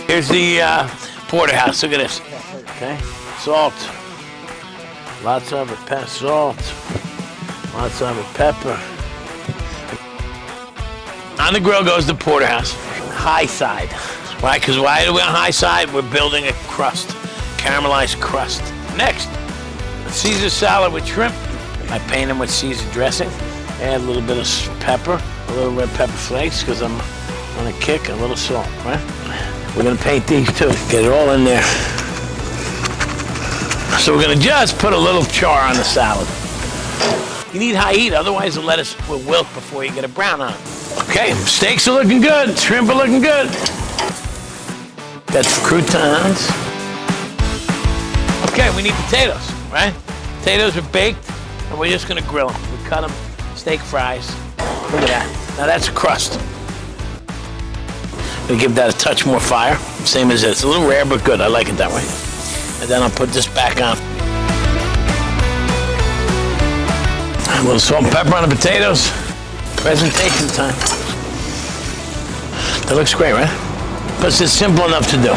Here's the Porterhouse. Look at this. Okay, salt. Lots of it. Salt. Lots of it. Pepper. On the grill goes the Porterhouse. High side. Why? Because why are we on high side? We're building a crust, caramelized crust. Next, a Caesar salad with shrimp. I paint them with Caesar dressing. Add a little bit of pepper, a little red pepper flakes, because I'm on a kick, a little salt, right? We're gonna paint these too. Get it all in there. So we're gonna just put a little char on the salad. You need high heat, otherwise the lettuce will wilt before you get a brown on it. Okay, steaks are looking good, shrimp are looking good. Got some croutons. Okay, we need potatoes, right? Potatoes are baked, and we're just gonna grill them. We cut them, steak fries. Look at that. Now that's a crust. Gonna give that a touch more fire, same as this. It's a little rare, but good. I like it that way. And then I'll put this back on. A little salt and pepper on the potatoes. Presentation time. That looks great, right? Plus it's simple enough to do.